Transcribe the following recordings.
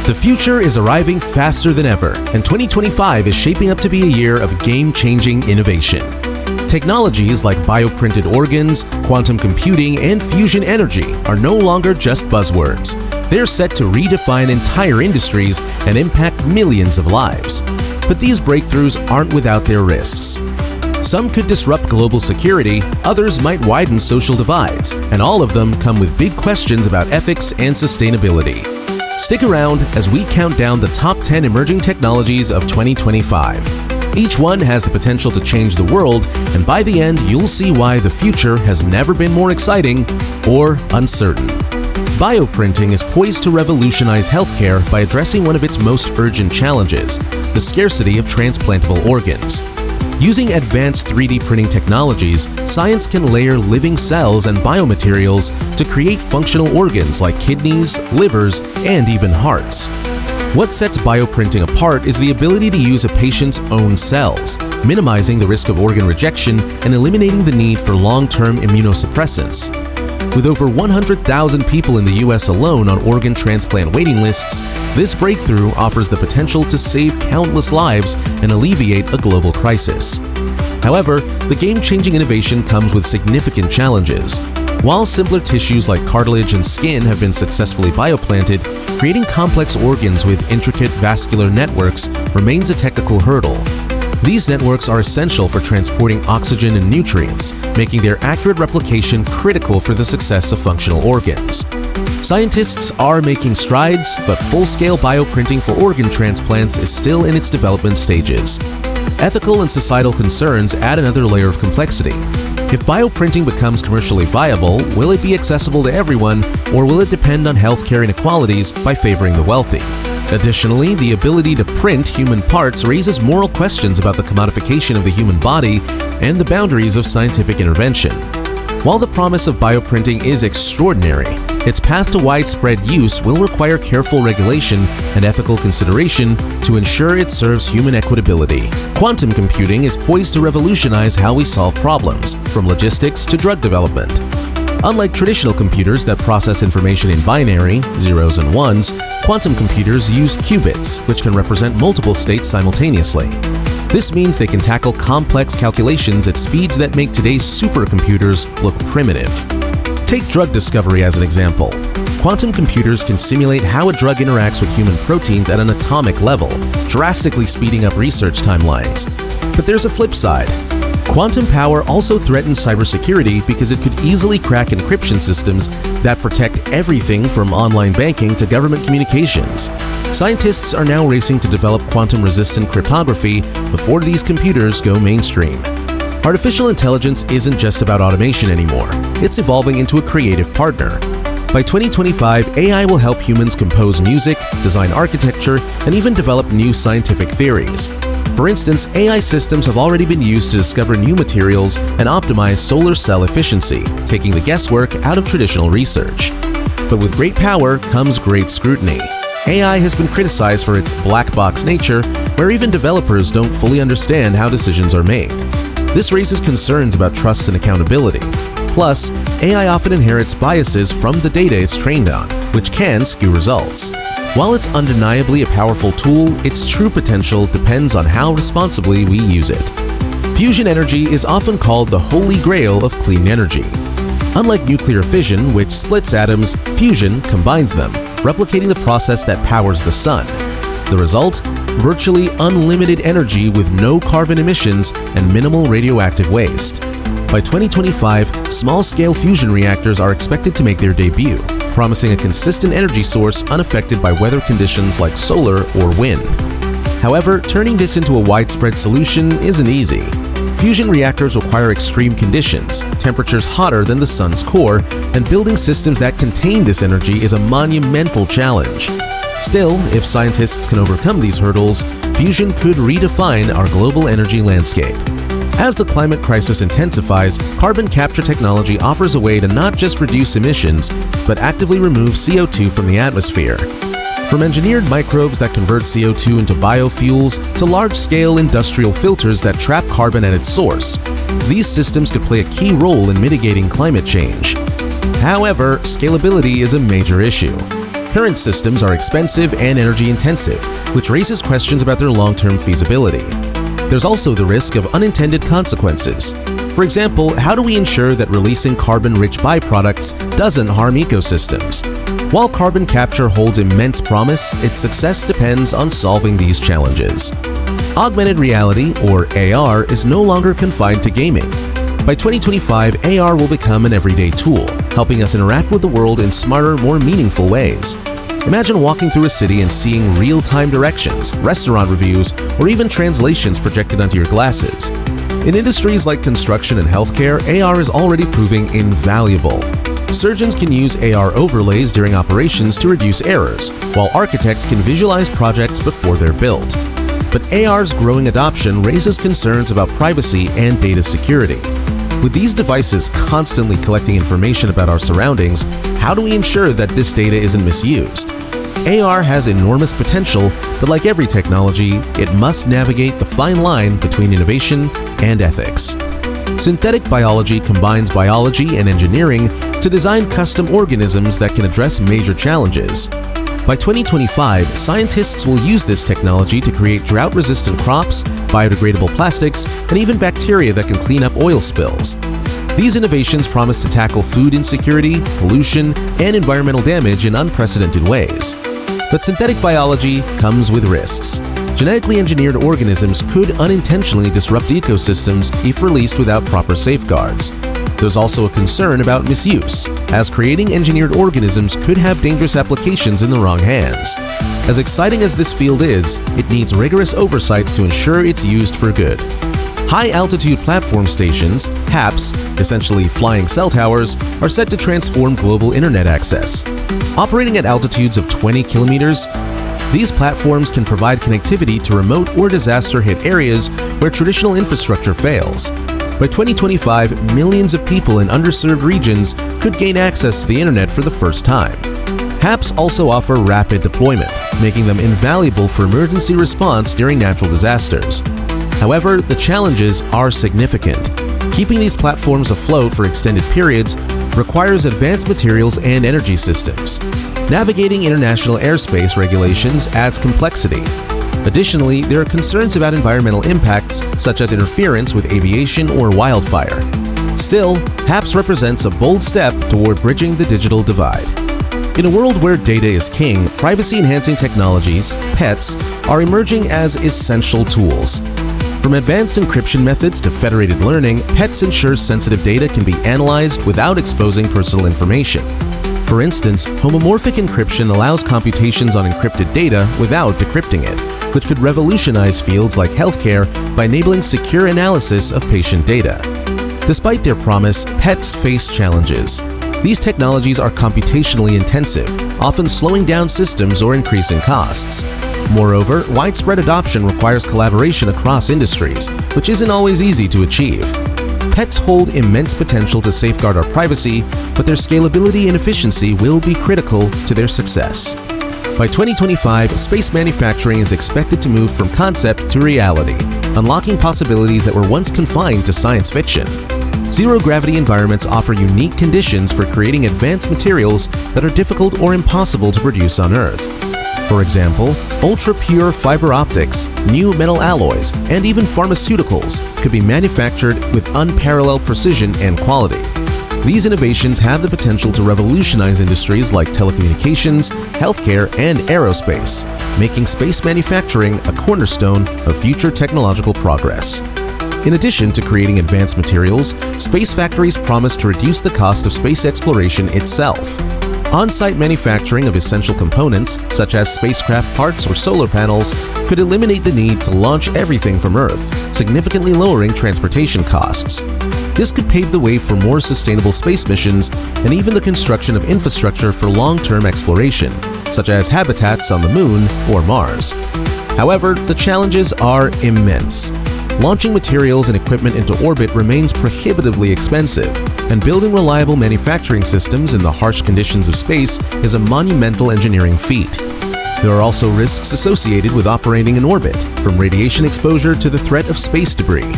The future is arriving faster than ever, and 2025 is shaping up to be a year of game-changing innovation. Technologies like bioprinted organs, quantum computing, and fusion energy are no longer just buzzwords. They're set to redefine entire industries and impact millions of lives. But these breakthroughs aren't without their risks. Some could disrupt global security, others might widen social divides, and all of them come with big questions about ethics and sustainability. Stick around as we count down the top 10 emerging technologies of 2025. Each one has the potential to change the world, and by the end, you'll see why the future has never been more exciting or uncertain. Bioprinting is poised to revolutionize healthcare by addressing one of its most urgent challenges, the scarcity of transplantable organs. Using advanced 3D printing technologies, science can layer living cells and biomaterials to create functional organs like kidneys, livers, and even hearts. What sets bioprinting apart is the ability to use a patient's own cells, minimizing the risk of organ rejection and eliminating the need for long-term immunosuppressants. With over 100,000 people in the US alone on organ transplant waiting lists, this breakthrough offers the potential to save countless lives and alleviate a global crisis. However, the game-changing innovation comes with significant challenges. While simpler tissues like cartilage and skin have been successfully bioplanted, creating complex organs with intricate vascular networks remains a technical hurdle. These networks are essential for transporting oxygen and nutrients, making their accurate replication critical for the success of functional organs. Scientists are making strides, but full-scale bioprinting for organ transplants is still in its development stages. Ethical and societal concerns add another layer of complexity. If bioprinting becomes commercially viable, will it be accessible to everyone, or will it depend on healthcare inequalities by favoring the wealthy? Additionally, the ability to print human parts raises moral questions about the commodification of the human body and the boundaries of scientific intervention. While the promise of bioprinting is extraordinary, its path to widespread use will require careful regulation and ethical consideration to ensure it serves human equitability. Quantum computing is poised to revolutionize how we solve problems, from logistics to drug development. Unlike traditional computers that process information in binary, zeros and ones, quantum computers use qubits, which can represent multiple states simultaneously. This means they can tackle complex calculations at speeds that make today's supercomputers look primitive. Take drug discovery as an example. Quantum computers can simulate how a drug interacts with human proteins at an atomic level, drastically speeding up research timelines. But there's a flip side. Quantum power also threatens cybersecurity because it could easily crack encryption systems that protect everything from online banking to government communications. Scientists are now racing to develop quantum-resistant cryptography before these computers go mainstream. Artificial intelligence isn't just about automation anymore. It's evolving into a creative partner. By 2025, AI will help humans compose music, design architecture, and even develop new scientific theories. For instance, AI systems have already been used to discover new materials and optimize solar cell efficiency, taking the guesswork out of traditional research. But with great power comes great scrutiny. AI has been criticized for its black box nature, where even developers don't fully understand how decisions are made. This raises concerns about trust and accountability. Plus, AI often inherits biases from the data it's trained on, which can skew results. While it's undeniably a powerful tool, its true potential depends on how responsibly we use it. Fusion energy is often called the holy grail of clean energy. Unlike nuclear fission, which splits atoms, fusion combines them, replicating the process that powers the sun. The result? Virtually unlimited energy with no carbon emissions and minimal radioactive waste. By 2025, small-scale fusion reactors are expected to make their debut, promising a consistent energy source unaffected by weather conditions like solar or wind. However, turning this into a widespread solution isn't easy. Fusion reactors require extreme conditions, temperatures hotter than the sun's core, and building systems that contain this energy is a monumental challenge. Still, if scientists can overcome these hurdles, fusion could redefine our global energy landscape. As the climate crisis intensifies, carbon capture technology offers a way to not just reduce emissions, but actively remove CO2 from the atmosphere. From engineered microbes that convert CO2 into biofuels to large-scale industrial filters that trap carbon at its source, these systems could play a key role in mitigating climate change. However, scalability is a major issue. Current systems are expensive and energy-intensive, which raises questions about their long-term feasibility. There's also the risk of unintended consequences. For example, how do we ensure that releasing carbon-rich byproducts doesn't harm ecosystems? While carbon capture holds immense promise, its success depends on solving these challenges. Augmented reality, or AR, is no longer confined to gaming. By 2025, AR will become an everyday tool, helping us interact with the world in smarter, more meaningful ways. Imagine walking through a city and seeing real-time directions, restaurant reviews, or even translations projected onto your glasses. In industries like construction and healthcare, AR is already proving invaluable. Surgeons can use AR overlays during operations to reduce errors, while architects can visualize projects before they're built. But AR's growing adoption raises concerns about privacy and data security. With these devices constantly collecting information about our surroundings, how do we ensure that this data isn't misused? AR has enormous potential, but like every technology, it must navigate the fine line between innovation and ethics. Synthetic biology combines biology and engineering to design custom organisms that can address major challenges. By 2025, scientists will use this technology to create drought-resistant crops, biodegradable plastics, and even bacteria that can clean up oil spills. These innovations promise to tackle food insecurity, pollution, and environmental damage in unprecedented ways. But synthetic biology comes with risks. Genetically engineered organisms could unintentionally disrupt ecosystems if released without proper safeguards. There's also a concern about misuse, as creating engineered organisms could have dangerous applications in the wrong hands. As exciting as this field is, it needs rigorous oversight to ensure it's used for good. High-altitude platform stations, HAPS, essentially flying cell towers, are set to transform global internet access. Operating at altitudes of 20 kilometers, these platforms can provide connectivity to remote or disaster-hit areas where traditional infrastructure fails. By 2025, millions of people in underserved regions could gain access to the internet for the first time. HAPS also offer rapid deployment, making them invaluable for emergency response during natural disasters. However, the challenges are significant. Keeping these platforms afloat for extended periods requires advanced materials and energy systems. Navigating international airspace regulations adds complexity. Additionally, there are concerns about environmental impacts, such as interference with aviation or wildfire. Still, HAPS represents a bold step toward bridging the digital divide. In a world where data is king, privacy-enhancing technologies, PETs, are emerging as essential tools. From advanced encryption methods to federated learning, PETs ensure sensitive data can be analyzed without exposing personal information. For instance, homomorphic encryption allows computations on encrypted data without decrypting it, which could revolutionize fields like healthcare by enabling secure analysis of patient data. Despite their promise, PETs face challenges. These technologies are computationally intensive, often slowing down systems or increasing costs. Moreover, widespread adoption requires collaboration across industries, which isn't always easy to achieve. PETs hold immense potential to safeguard our privacy, but their scalability and efficiency will be critical to their success. By 2025, space manufacturing is expected to move from concept to reality, unlocking possibilities that were once confined to science fiction. Zero-gravity environments offer unique conditions for creating advanced materials that are difficult or impossible to produce on Earth. For example, ultra-pure fiber optics, new metal alloys, and even pharmaceuticals could be manufactured with unparalleled precision and quality. These innovations have the potential to revolutionize industries like telecommunications, healthcare, and aerospace, making space manufacturing a cornerstone of future technological progress. In addition to creating advanced materials, space factories promise to reduce the cost of space exploration itself. On-site manufacturing of essential components, such as spacecraft parts or solar panels, could eliminate the need to launch everything from Earth, significantly lowering transportation costs. This could pave the way for more sustainable space missions and even the construction of infrastructure for long-term exploration, such as habitats on the Moon or Mars. However, the challenges are immense. Launching materials and equipment into orbit remains prohibitively expensive, and building reliable manufacturing systems in the harsh conditions of space is a monumental engineering feat. There are also risks associated with operating in orbit, from radiation exposure to the threat of space debris.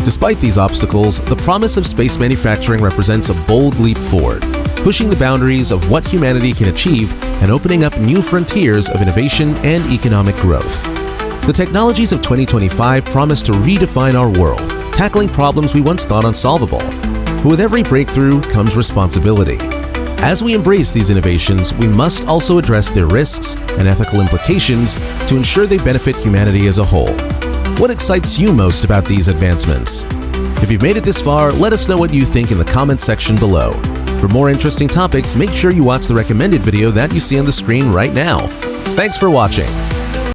Despite these obstacles, the promise of space manufacturing represents a bold leap forward. pushing the boundaries of what humanity can achieve and opening up new frontiers of innovation and economic growth. The technologies of 2025 promise to redefine our world, tackling problems we once thought unsolvable. But with every breakthrough comes responsibility. As we embrace these innovations, we must also address their risks and ethical implications to ensure they benefit humanity as a whole. What excites you most about these advancements? If you've made it this far, let us know what you think in the comments section below. For more interesting topics, make sure you watch the recommended video that you see on the screen right now. Thanks for watching.